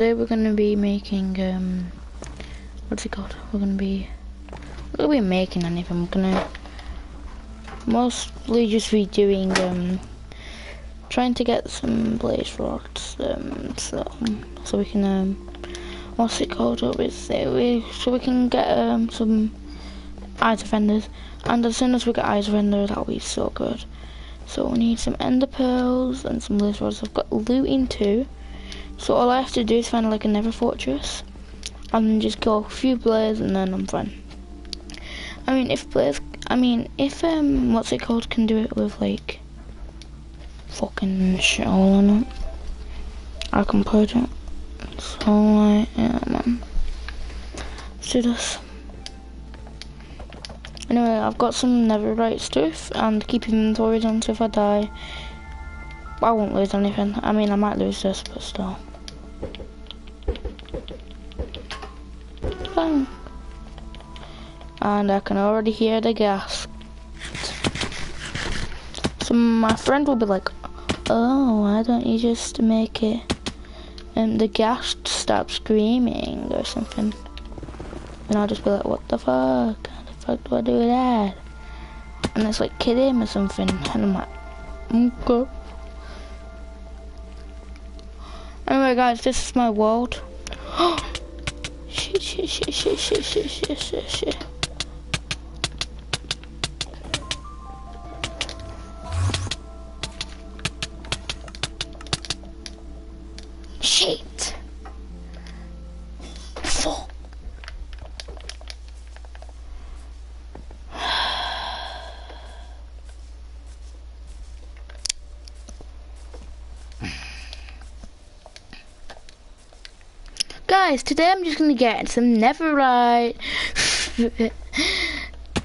Today we're gonna be making what's it called? We're gonna be making anything. We're gonna mostly just be doing trying to get some blaze rods so we can what's it called? So we can get some ice defenders, and as soon as we get ice defenders, that'll be so good. So we need some ender pearls and some blaze rods. I've got looting too. So all I have to do is find like a nether fortress and just go a few blaze and then I'm fine. I mean if what's it called can do it with like fucking shit all on it, I can put it. So like, yeah man. Let's do this. Anyway, I've got some netherite stuff and keep inventories on, so if I die I won't lose anything. I mean I might lose this, but still. Bang. And I can already hear the gas. So my friend will be like, oh, why don't you just make it the gas stop screaming or something? And I'll just be like, what the fuck? How the fuck do I do that? And it's like, kill him or something. And I'm like, okay. Anyway guys, this is my world. Shit. Shit. Fuck. Guys, today I'm just gonna get some netherite.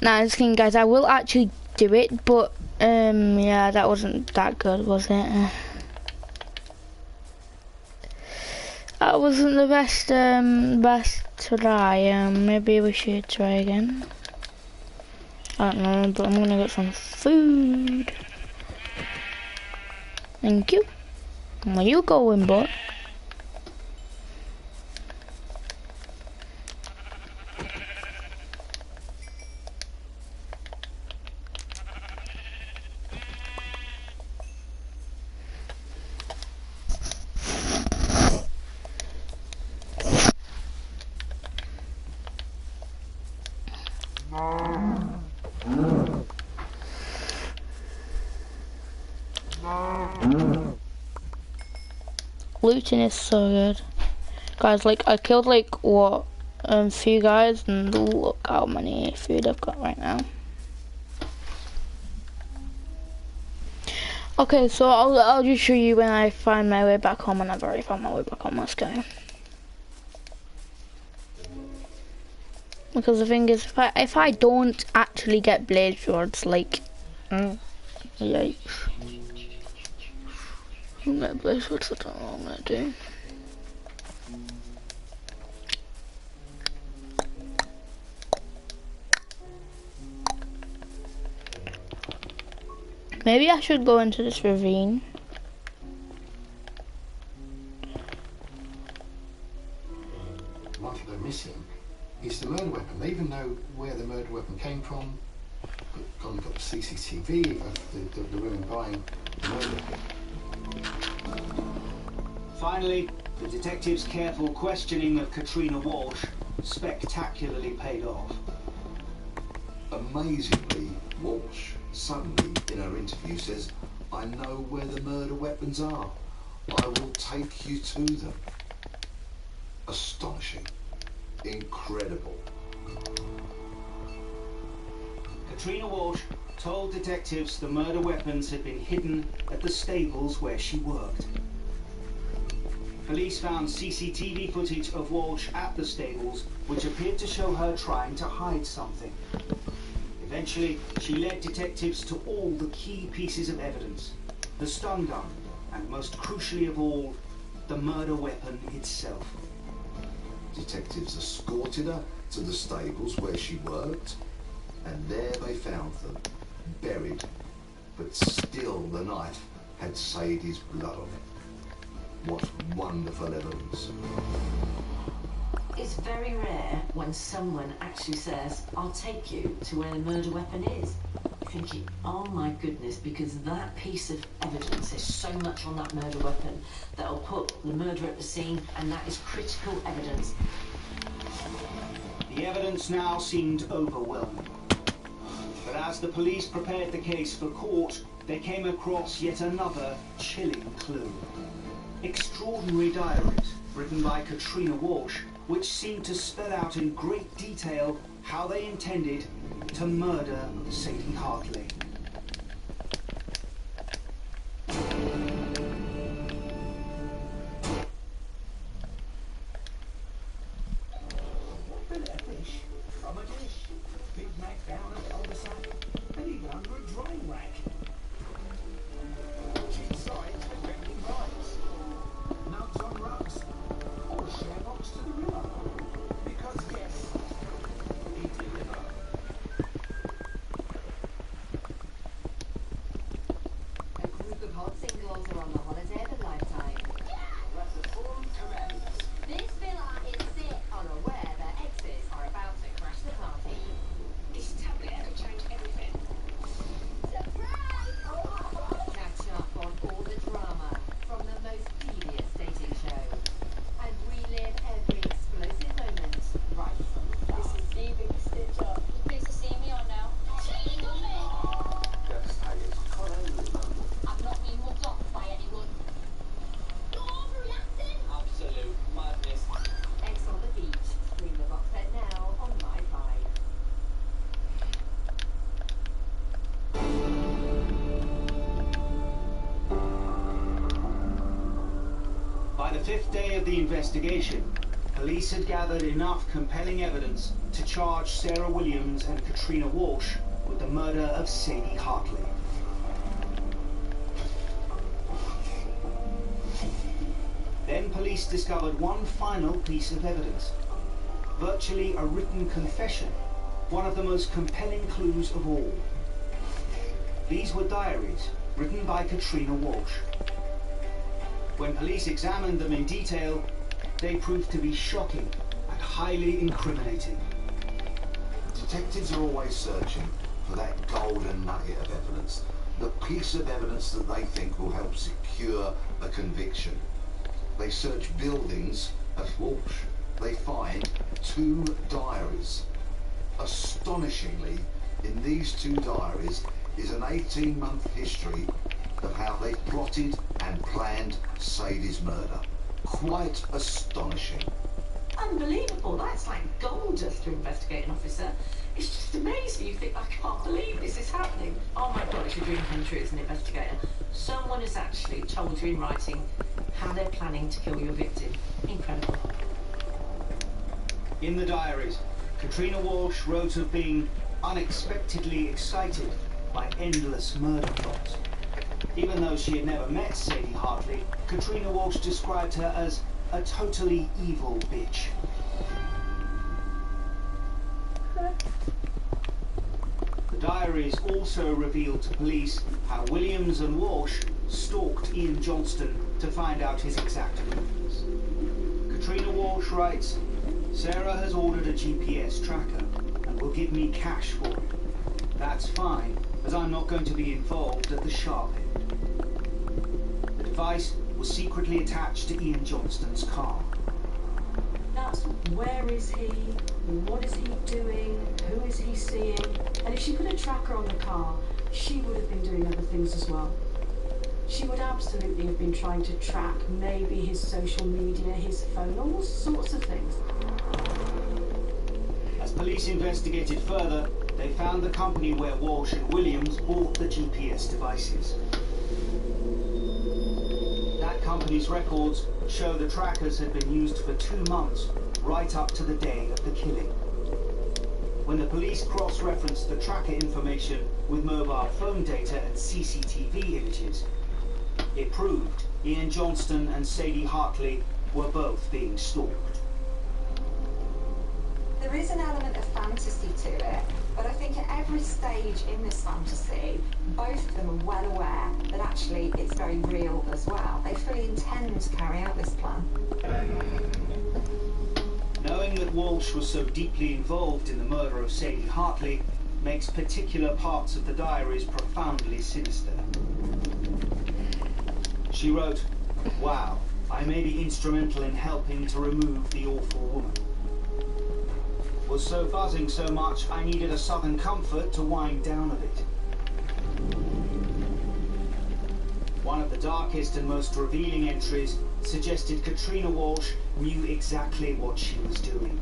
Nah, just kidding, guys. I will actually do it, but yeah, that wasn't that good, was it? That wasn't the best try. Maybe we should try again. I don't know, but I'm gonna get some food. Thank you. Where you going, boy? Looting is so good, guys. Like I killed like what few guys, and look how many food I've got right now. Okay, so I'll just show you when I find my way back home, and I've already found my way back home. Let's go. Because the thing is, if I don't actually get blaze rods, like yikes. I'm gonna blaze rods, I don't know what I'm gonna do. Maybe I should go into this ravine. What they're missing is the murder weapon. They even know where the murder weapon came from. Got the CCTV of the women buying the murder weapon. Finally, the detective's careful questioning of Katrina Walsh spectacularly paid off. Amazingly, Walsh suddenly in her interview says, I know where the murder weapons are. I will take you to them. Astonishing. Incredible. Katrina Walsh told detectives the murder weapons had been hidden at the stables where she worked. Police found CCTV footage of Walsh at the stables, which appeared to show her trying to hide something. Eventually, she led detectives to all the key pieces of evidence: the stun gun, and most crucially of all, the murder weapon itself. Detectives escorted her to the stables where she worked, and there they found them, buried, but still the knife had Sadie's blood on it. What wonderful evidence. It's very rare when someone actually says, I'll take you to where the murder weapon is. Thinking, oh my goodness, because that piece of evidence is so much on that murder weapon that'll put the murderer at the scene, and that is critical evidence. The evidence now seemed overwhelming. But as the police prepared the case for court, they came across yet another chilling clue. Extraordinary diaries written by Katrina Walsh, which seemed to spell out in great detail how they intended to murder Sadie Hartley. Fillet of fish from a dish. Big Mac down at the other side, and even under a drying rack. Cheap sides with wrecking rice. Nuts on rugs, or a share box to the river. Because yes, we deliver. A group of hot singles are on the holiday of a lifetime. Let the form commence. This villa is set unaware their exes are about to crash the party. This tablet will change everything. Surprise! Catch up on all the drama from the most devious dating show and relive every explosive moment right from the start. This is the biggest stitch up. Thanks for seeing me on now. Cheating on me! Devastated. Can't only remember. I'm not being mugged off by anyone. You're overreacting! Absolute madness. X on the beach. Stream the box set now on My Five. By the fifth day of the investigation, police had gathered enough compelling evidence to charge Sarah Williams and Katrina Walsh with the murder of Sadie Hartley. Then police discovered one final piece of evidence. Virtually a written confession, one of the most compelling clues of all. These were diaries written by Katrina Walsh. When police examined them in detail, they proved to be shocking and highly incriminating. Detectives are always searching for that golden nugget of evidence, the piece of evidence that they think will help secure a conviction. They search buildings at Walsh. They find 2 diaries. Astonishingly, in these 2 diaries is an 18-month history of how they plotted and planned Sadie's murder. Quite astonishing. Unbelievable. That's like gold dust to investigate an officer. It's just amazing. You think, I can't believe this is happening. Oh my God, it's your dream come true as an investigator. Someone has actually told you in writing how they're planning to kill your victim. Incredible. In the diaries, Katrina Walsh wrote of being unexpectedly excited by endless murder plots. Even though she had never met Sadie Hartley, Katrina Walsh described her as a totally evil bitch. The diaries also revealed to police how Williams and Walsh stalked Ian Johnston to find out his exact movements. Katrina Walsh writes, Sarah has ordered a GPS tracker and will give me cash for it. That's fine, as I'm not going to be involved at the sharp end. The device was secretly attached to Ian Johnston's car. That's where is he? What is he doing? Who is he seeing? And if she put a tracker on the car, she would have been doing other things as well. She would absolutely have been trying to track maybe his social media, his phone, all sorts of things. As police investigated further, they found the company where Walsh and Williams bought the GPS devices. That company's records show the trackers had been used for 2 months, right up to the day of the killing. When the police cross-referenced the tracker information with mobile phone data and CCTV images, it proved Ian Johnston and Sadie Hartley were both being stalked. There is an element of fantasy to it, But I think at every stage in this fantasy, both of them are well aware that actually it's very real as well. They fully intend to carry out this plan. Knowing that Walsh was so deeply involved in the murder of Sadie Hartley makes particular parts of the diaries profoundly sinister. She wrote, "Wow, I may be instrumental in helping to remove the awful woman. Was so buzzing so much I needed a southern comfort to wind down a bit." One of the darkest and most revealing entries suggested Katrina Walsh knew exactly what she was doing.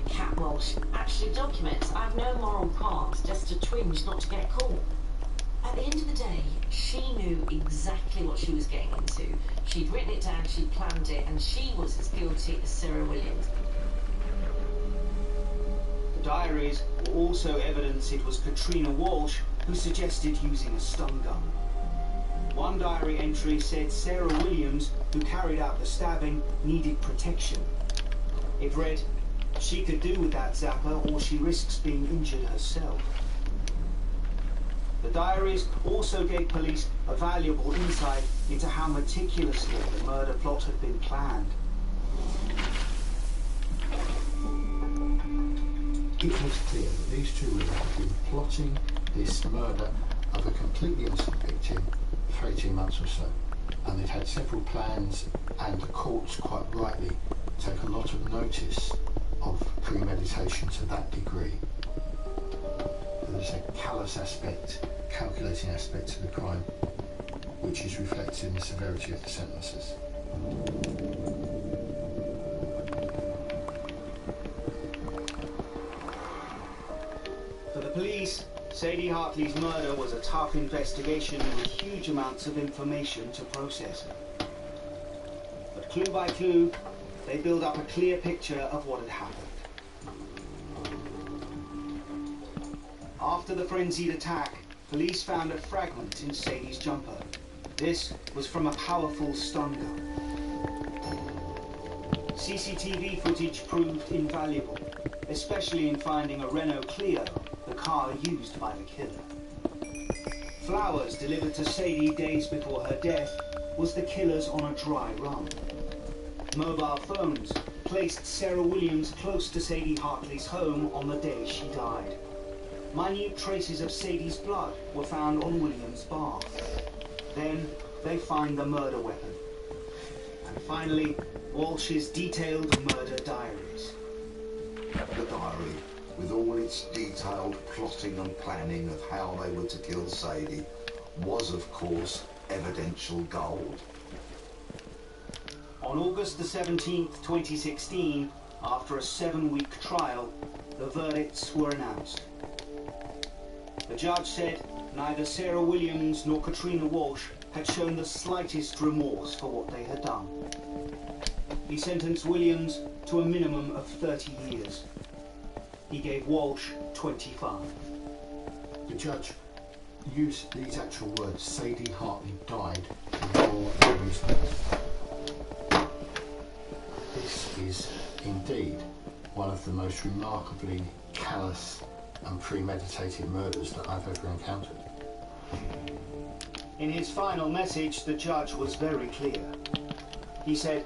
Cat Walsh actually documents, "I've no moral qualms, just a twinge not to get caught." At the end of the day, she knew exactly what she was getting into. She'd written it down, she'd planned it, and she was as guilty as Sarah Williams. The diaries were also evidence it was Katrina Walsh who suggested using a stun gun. One diary entry said Sarah Williams, who carried out the stabbing, needed protection. It read, "She could do with that zapper or she risks being injured herself." The diaries also gave police a valuable insight into how meticulously the murder plot had been planned. It was clear that these two women had been plotting this murder of a completely innocent victim for 18 months or so. And they'd had several plans, and the courts quite rightly take a lot of notice of premeditation to that degree. There's a callous aspect, calculating aspect to the crime, which is reflected in the severity of the sentences. For the police, Sadie Hartley's murder was a tough investigation with huge amounts of information to process. But clue by clue, they build up a clear picture of what had happened. After the frenzied attack, police found a fragment in Sadie's jumper. This was from a powerful stun gun. CCTV footage proved invaluable, especially in finding a Renault Clio, the car used by the killer. Flowers delivered to Sadie days before her death was the killer's on a dry run. Mobile phones placed Sarah Williams close to Sadie Hartley's home on the day she died. Minute traces of Sadie's blood were found on Williams' bath. Then they find the murder weapon. And finally, Walsh's detailed murder diaries. The diary, with all its detailed plotting and planning of how they were to kill Sadie, was of course evidential gold. On August the 17th, 2016, after a 7-week trial, the verdicts were announced. The judge said neither Sarah Williams nor Katrina Walsh had shown the slightest remorse for what they had done. He sentenced Williams to a minimum of 30 years. He gave Walsh 25. The judge used these actual words, "Sadie Hartley died for your amusement." This is indeed one of the most remarkably callous and premeditated murders that I've ever encountered. In his final message, the judge was very clear. He said,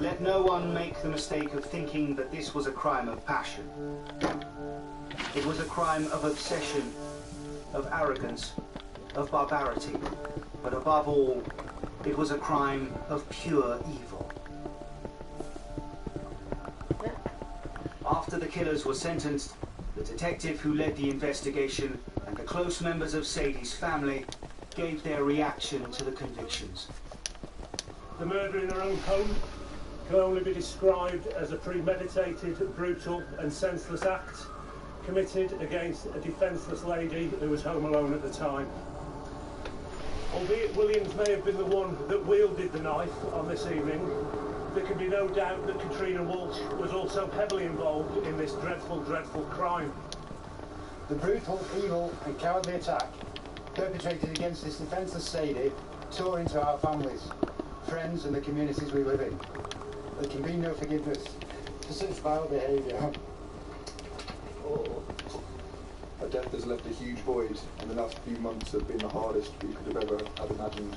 "Let no one make the mistake of thinking that this was a crime of passion. It was a crime of obsession, of arrogance, of barbarity, but above all, it was a crime of pure evil." After the killers were sentenced, the detective who led the investigation and the close members of Sadie's family gave their reaction to the convictions. The murder in her own home can only be described as a premeditated, brutal and senseless act committed against a defenceless lady who was home alone at the time. Albeit Williams may have been the one that wielded the knife on this evening, there can be no doubt that Katrina Walsh was also heavily involved in this dreadful, dreadful crime. The brutal, evil and cowardly attack perpetrated against this defenceless Sadie tore into our families, friends and the communities we live in. There can be no forgiveness for such vile behaviour. Her death has left a huge void, and the last few months have been the hardest we could have ever had imagined.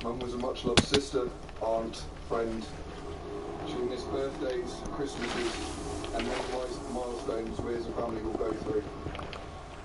Mum was a much-loved sister, aunt, friend. She will miss birthdays, Christmases, and many milestones we as a family will go through.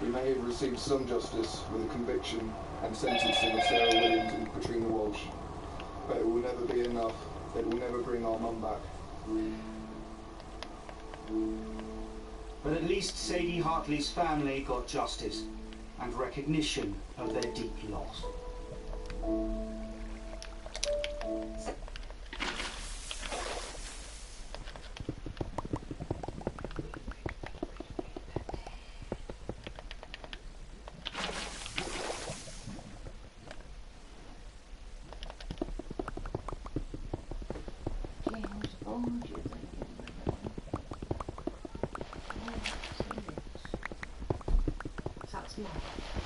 We may have received some justice with a conviction and sentencing of Sarah Williams and Katrina Walsh, but it will never be enough. It will never bring our mum back. But at least Sadie Hartley's family got justice and recognition of their deep loss. That's not.